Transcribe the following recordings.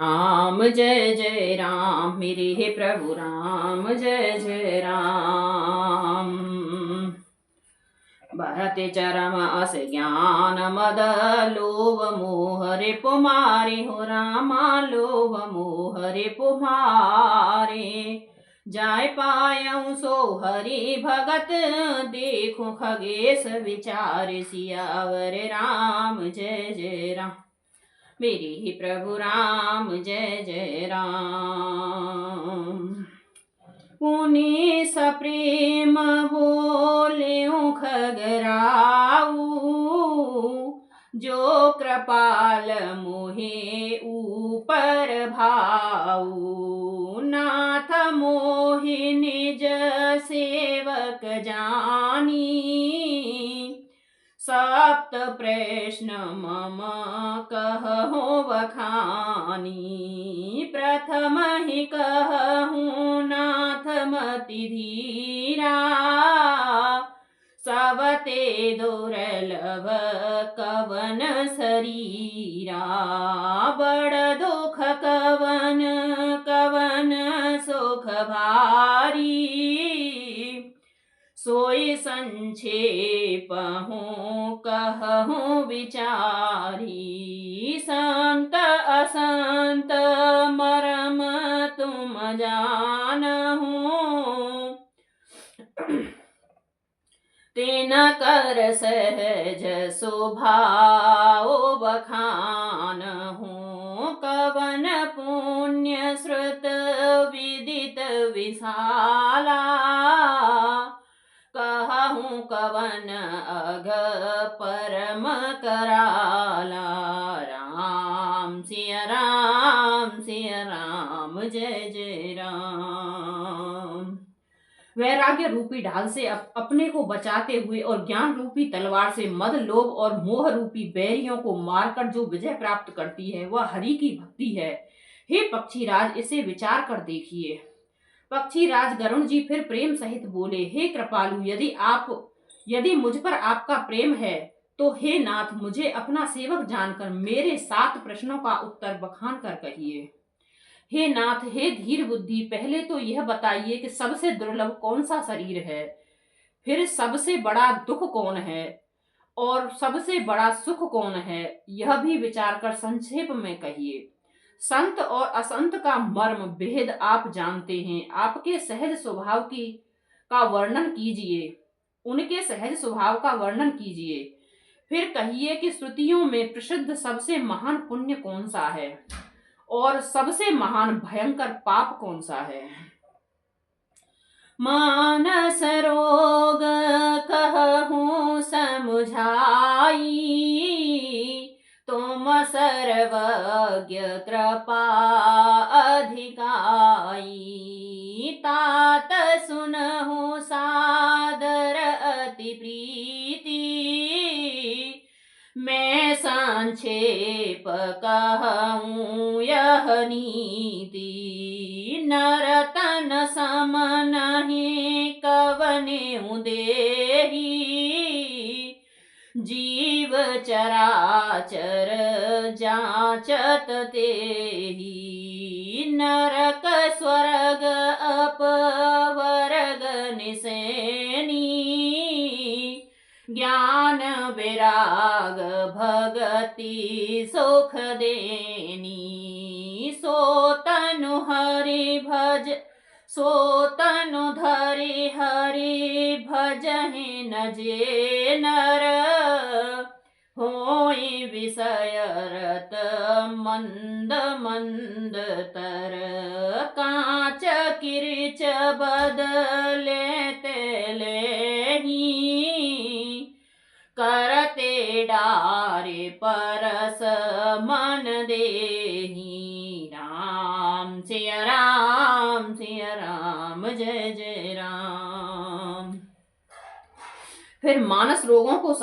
राम जय जय राम, मेरे हे प्रभु राम जय जय राम। भरते चरम अस ज्ञान मद लोभ मोह रिपु मारे हो रामा, लोभ मोह रिपु मारे। जाय पायऊ सो हरि भगत, देखो खगेश विचार सियावर राम जय जय राम। मेरे ही प्रभु राम जय जय राम। पुनि सप्रेम बोले खगराऊ, जो कृपाल मोहे ऊपर भाऊ। नाथ मोहि निज सेवक जानी, सप्त प्रश्न मम कहूँ बखानी। प्रथम ही कहूँ नाथ मति धीरा, सबते दुर्लभ कवन शरीरा। बड़ दुख कवन कवन सुख भारी, सोई संक्षेप हूँ कहूँ विचारी। संत असंत मरम तुम जानहु, तेन कर सहज स्वभाव बखानहु। कवन पुण्य श्रुत विदित विशाला, कहूँ कवन अघ परम कराला। राम सिया राम सिया राम जय जय राम। वैराग्य रूपी ढाल से अपने को बचाते हुए और ज्ञान रूपी तलवार से मद लोभ और मोह रूपी बैरियों को मारकर जो विजय प्राप्त करती है, वह हरि की भक्ति है। हे पक्षीराज, इसे विचार कर देखिए। पक्षीराज गरुण जी फिर प्रेम सहित बोले, हे कृपालु, यदि मुझ पर आपका प्रेम है तो हे नाथ, मुझे अपना सेवक जानकर मेरे 7 प्रश्नों का उत्तर बखान कर कहिए। हे नाथ, हे धीर बुद्धि, पहले तो यह बताइए कि सबसे दुर्लभ कौन सा शरीर है, फिर सबसे बड़ा दुख कौन है और सबसे बड़ा सुख कौन है, यह भी विचार कर संक्षेप में कहिए। संत और असंत का मर्म भेद आप जानते हैं, आपके सहज स्वभाव का वर्णन कीजिए, उनके सहज स्वभाव का वर्णन कीजिए। फिर कहिए कि श्रुतियों में प्रसिद्ध सबसे महान पुण्य कौन सा है और सबसे महान भयंकर पाप कौन सा है। मानस रोग कहूँ समुझाई, तुम सर्वज्ञ कृपा अधिकाई। तात सुनहु सादर अति प्रीति, मैं संक्षेप कहूँ यह नीति। नरतन सम नहीं कवनेउ देहि, जीव चराचर जाचत तेहि। नरक स्वर्ग अपवर्ग निसेनी, ज्ञान विराग भगति सुख देनी। सो तनु धरि हरि भजहि न जे नर, होई विषय रत मंद मंद तर। कांच किरिच बदले तेलेही, करते डारे परस मन देही। राम सिया राम जय जय राम। फिर मानस रोगों को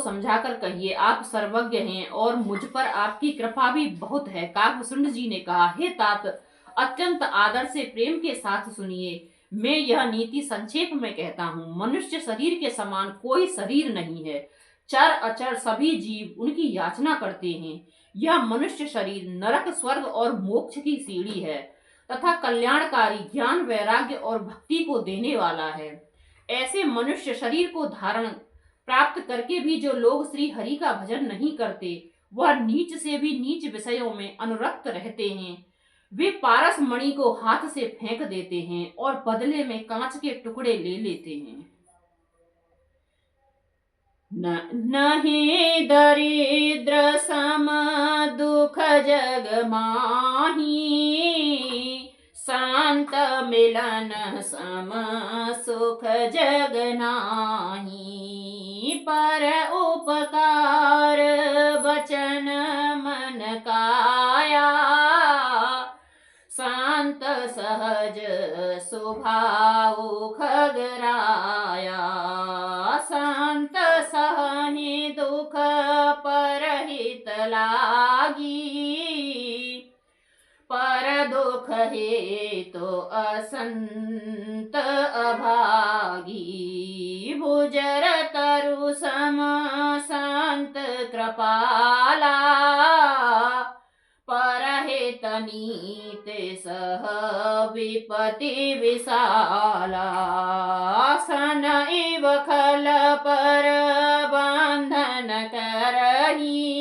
समझाकर कहिए, आप सर्वज्ञ हैं और मुझ पर आपकी कृपा भी बहुत है। काकभूषण जी ने कहा, हे तात, अत्यंत आदर से प्रेम के साथ सुनिए। मैं यह नीति संक्षेप में कहता हूँ। मनुष्य शरीर के समान कोई शरीर नहीं है। चर अचर सभी जीव उनकी याचना करते हैं। यह मनुष्य शरीर नरक, स्वर्ग और मोक्ष की सीढ़ी है तथा कल्याणकारी, ज्ञान, वैराग्य और भक्ति को देने वाला है। ऐसे मनुष्य शरीर को धारण प्राप्त करके भी जो लोग श्री हरि का भजन नहीं करते, वह नीच से भी नीच विषयों में अनुरक्त रहते हैं। वे पारस मणि को हाथ से फेंक देते हैं और बदले में कांच के टुकड़े ले लेते हैं। नहीं दरिद्र सम दुख जग माही, शांत मिलन सम सुख जग नाही। पर उपकार वचन मन काया, शांत सहज स्वभाव खगराया। शांत सहने दुख परहित लागी, पर दुख हे तो असंत अभागी। भुजर तरु सम शांत कृपाला, परहित नीति सह विपति विशाला। सन इव खल पर बंधन करही,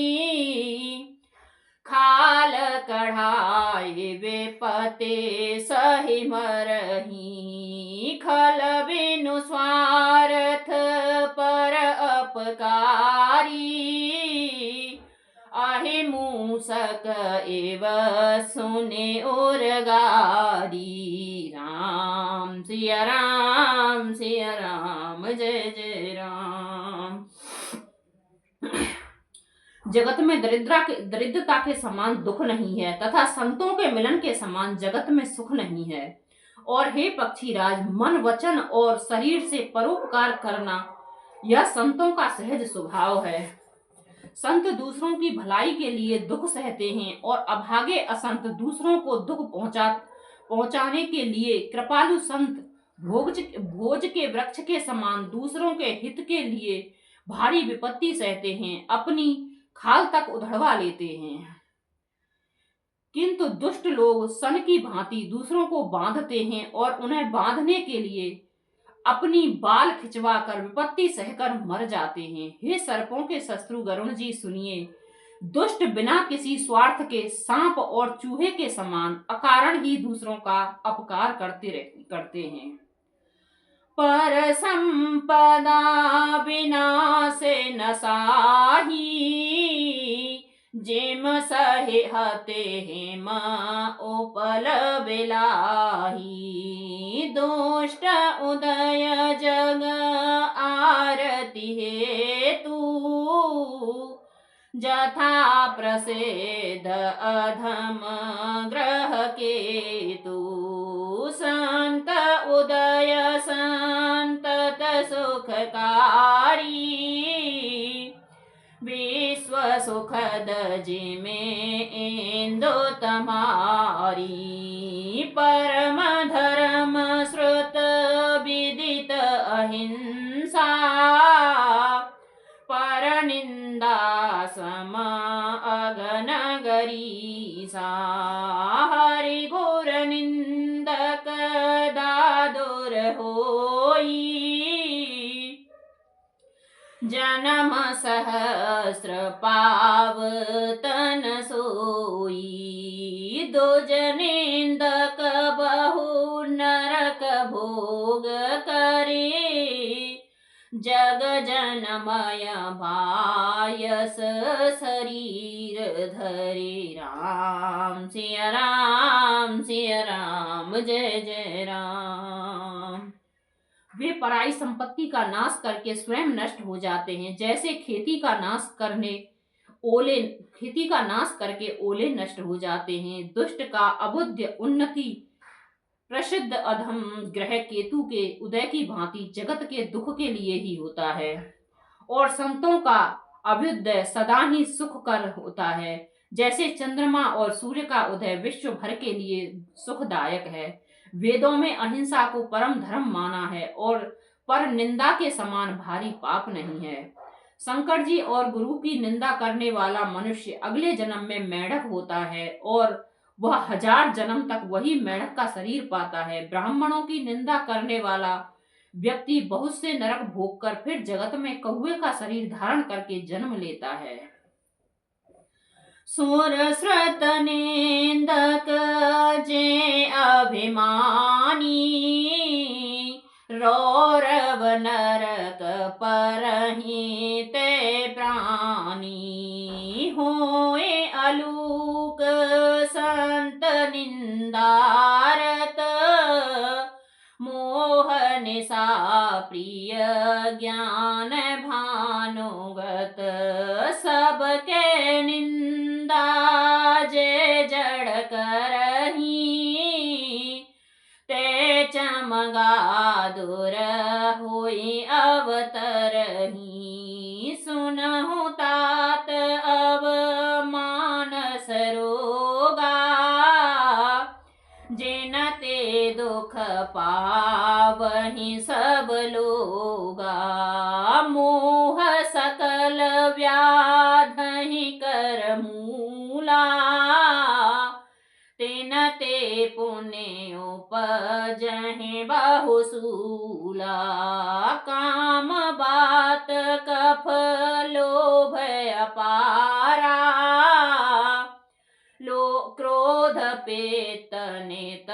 खाल कढ़ाई विपति सहि मरही। खल बिनु स्वार्थ पर अपकारी, आहे मूसक एव सुने और गारी। राम सिया राम, सिया राम, जय जय राम। जगत में दरिद्रता के समान दुख नहीं है तथा संतों के मिलन के समान जगत में सुख नहीं है। और हे पक्षीराज, मन, वचन और शरीर से परोपकार करना यह संतों का सहज स्वभाव है। संत दूसरों की भलाई के लिए दुख सहते हैं और अभागे असंत दूसरों को दुख पहुंचाने के लिए कृपालु संत भोज के वृक्ष के समान दूसरों के हित के लिए भारी विपत्ति सहते हैं, अपनी खाल तक उधड़वा लेते हैं। किंतु दुष्ट लोग सन की भांति दूसरों को बांधते हैं और उन्हें बांधने के लिए अपनी बाल खिंचवा कर विपत्ति सहकर मर जाते हैं। हे सर्पों के शत्रु गरुण जी, सुनिए, दुष्ट बिना किसी स्वार्थ के सांप और चूहे के समान अकारण ही दूसरों का अपकार करते हैं। पर संपदा विनाशे न साही, जिम सहे हते हेम उपल बिलाही। दुष्ट उदय जग आरती हेतु, जथा प्रसिद्ध अधम ग्रह केतु। संत उदय संतत सुखकारी, विश्व सुखद जिमे इंदु तमारी। परम धर्म श्रुत विदित अहिंसा, पर निंदा सम अगन गरीसा। हरि गुर निंदक दादुर होई, जन्म सहस्र पावतन सोई। दुज निंदक बहु नरक भोग करे, जग जनमय भायस शरीर धरे। राम सिया राम, सिया राम, जय जय राम। वे पराई संपत्ति का नाश करके स्वयं नष्ट हो जाते हैं, जैसे खेती का नाश करके ओले नष्ट हो जाते हैं। दुष्ट का अबुद्ध उन्नति प्रसिद्ध अधम ग्रह केतु के उदय की भांति जगत के दुख के लिए ही होता है, और संतों का अभ्युदय सदा ही सुख कर होता है। जैसे चंद्रमा और सूर्य का उदय विश्व भर के लिए सुखदायक है। वेदों में अहिंसा को परम धर्म माना है और पर निंदा के समान भारी पाप नहीं है। शंकर जी और गुरु की निंदा करने वाला मनुष्य अगले जन्म में मेंढक होता है और वह 1000 जन्म तक वही मेंढक का शरीर पाता है। ब्राह्मणों की निंदा करने वाला व्यक्ति बहुत से नरक भोग कर फिर जगत में कौवे का शरीर धारण करके जन्म लेता है। सुर श्रुत निंदक जे अभिमानी, रौरव नरक परहि ते प्राणी। होए अलूक संत निंदारत, मोह निशा प्रिय ज्ञान भानुगत। सबके निंदा जे जड़ करही, ते चमगादुर होई अवतरही। सुनहु तात अब मानस रोगा, जिन ते दुख पावहि सब लोगा। मोह सकल व्याधहि कर मूला, तिन ते पुण्य उपजहि बहुसूला। काम बात कफ लोभ अपारा, क्रोध पेत नेत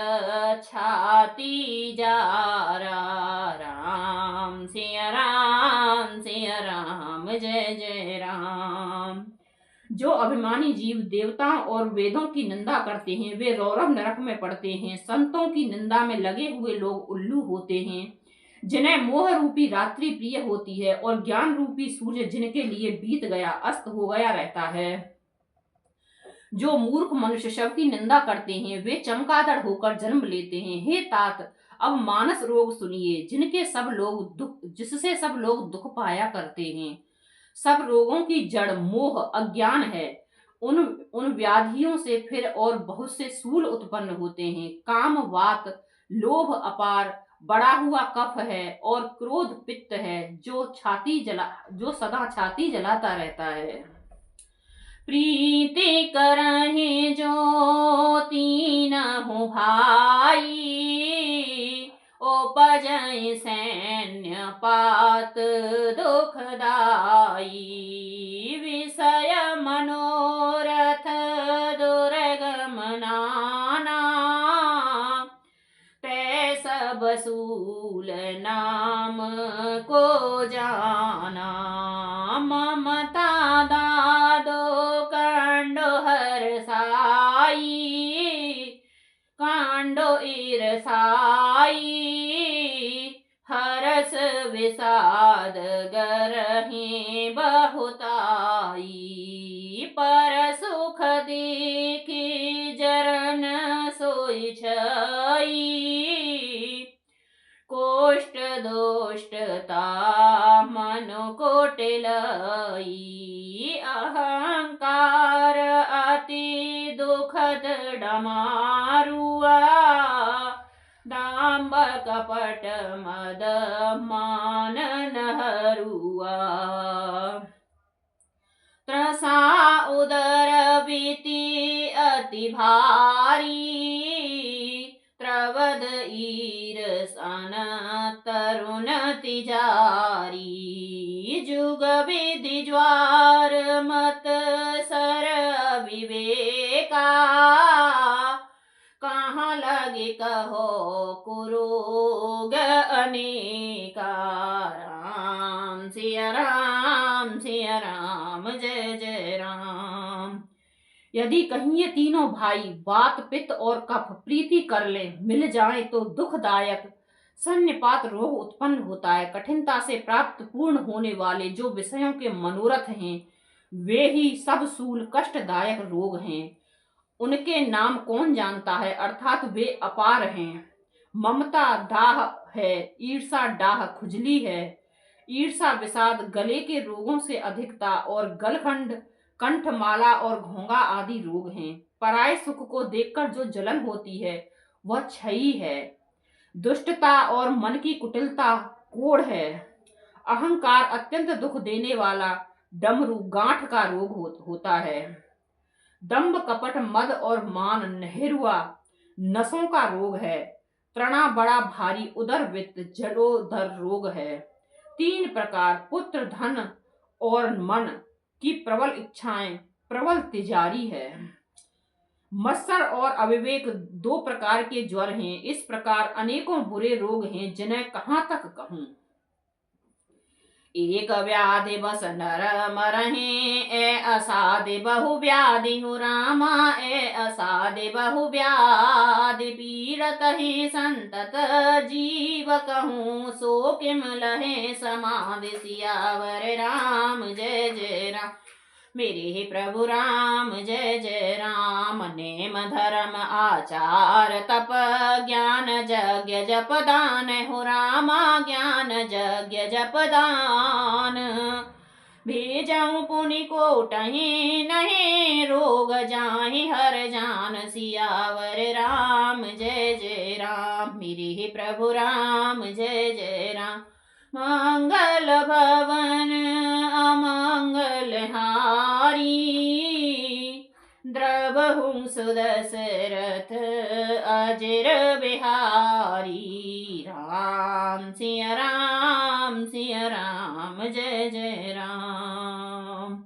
छाती जारा। राम सिया राम जय जय राम। जो अभिमानी जीव देवताओं और वेदों की निंदा करते हैं वे रौरव नरक में पड़ते हैं। संतों की निंदा में लगे हुए लोग उल्लू होते हैं, जिन्हें मोह रूपी रात्रि प्रिय होती है और ज्ञान रूपी सूर्य जिनके लिए बीत गया अस्त हो गया रहता है। जो मूर्ख मनुष्य शव की निंदा करते हैं वे चमगादड़ होकर जन्म लेते हैं। हे तात, अब मानस रोग सुनिए, जिससे सब लोग दुख पाया करते हैं। सब रोगों की जड़ मोह अज्ञान है। उन व्याधियों से फिर और बहुत से सूल उत्पन्न होते हैं। काम वात, लोभ अपार, बढ़ा हुआ कफ है और क्रोध पित्त है जो सदा छाती जलाता रहता है। प्रीति करहि जो तीनहु भाई, उपजहि सैन्य पात दुखदाई। विषय मनोरथ दुर्गम नाना, ते सब सूल नाम को जाना। ममता दादो कांडो हरसाई, कांडो ईरसाई। हरस विषाद गरहि बहुताई, पर सुख देखी जरन सोई छई। कोष्ठ दोष्टता मनो कोटिलई, अहंकार अति दुखद डमारुआ। दाम्भ कपट मद मान नहरुआ, त्रसा उदर बीती अति भारी। त्रवद ईरसन तरुण तिजारी, जुग विधि ज्वार मत सर विवेका। कहाँ लगे कहो कुरोग अनेका। राम सिया राम जय जय राम। यदि कहीं ये तीनों भाई वात पित्त और कफ प्रीति कर ले मिल जाएं तो दुखदायक सन्निपात रोग उत्पन्न होता है। कठिनता से प्राप्त पूर्ण होने वाले जो विषयों के मनोरथ हैं वे ही सब सूल कष्टदायक रोग हैं। उनके नाम कौन जानता है, अर्थात वे अपार हैं। ममता दाह है, ईर्षा डाह खुजली है। ईर्षा विषाद गले के रोगों से अधिकता और गलखंड कंठमाला और घोंघा आदि रोग हैं। पराये सुख को देखकर जो जलन होती है वह क्षयी है। दुष्टता और मन की कुटिलता कोढ़ है। अहंकार अत्यंत दुख देने वाला डमरू गांठ का रोग होता है। दंभ कपट मद और मान नहेरुआ नसों का रोग है। त्रणा बड़ा भारी उदर वित्त जलोदर रोग है। 3 प्रकार पुत्र धन और मन की प्रबल इच्छाएं प्रबल तिजारी है। मत्सर और अविवेक 2 प्रकार के ज्वर हैं। इस प्रकार अनेकों बुरे रोग हैं जिन्हें कहां तक कहूं। एक व्याधि बस नर मरहि ए असाधि बहु व्याधि हु रामा ए असाधि बहु व्याधि पीड़त ही संतत जीव कहूँ सो किम लहे समाधि सियावर राम जय जय राम। मेरे प्रभु राम जय जय राम। नेम धर्म आचार तप ज्ञान यज्ञ जप दान हो रामा ज्ञान यज्ञ जप दान। भेजऊँ पुनि कोटहि नहीं रोग जाहि हर जान सियावर राम जय जय राम। मेरे प्रभु राम जय जय राम। मंगल भवन अमंगल हारी द्रवहुं सुदशरथ अजर बिहारी। राम सिया राम जय जय राम।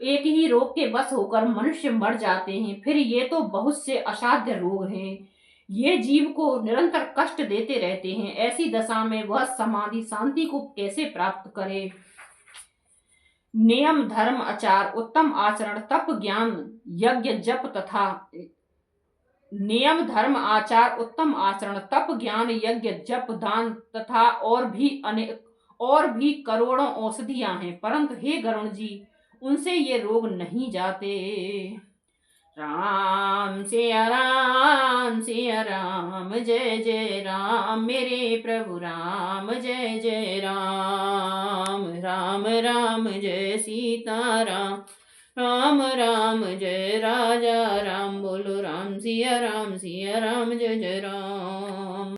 एक ही रोग के बस होकर मनुष्य मर जाते हैं। फिर ये तो बहुत से असाध्य रोग हैं। ये जीव को निरंतर कष्ट देते रहते हैं। ऐसी दशा में वह समाधि शांति को कैसे प्राप्त करे। नियम धर्म आचार उत्तम आचरण तप ज्ञान यज्ञ जप तथा नियम धर्म आचार उत्तम आचरण तप ज्ञान यज्ञ जप दान तथा और भी करोड़ों औषधियां हैं, परंतु हे गरुण जी उनसे ये रोग नहीं जाते। राम सिया राम जय जय राम। मेरे प्रभु राम जय जय राम। राम राम जय सीता राम। राम राम जय राजा राम। बोलो राम सिया राम जय जय राम।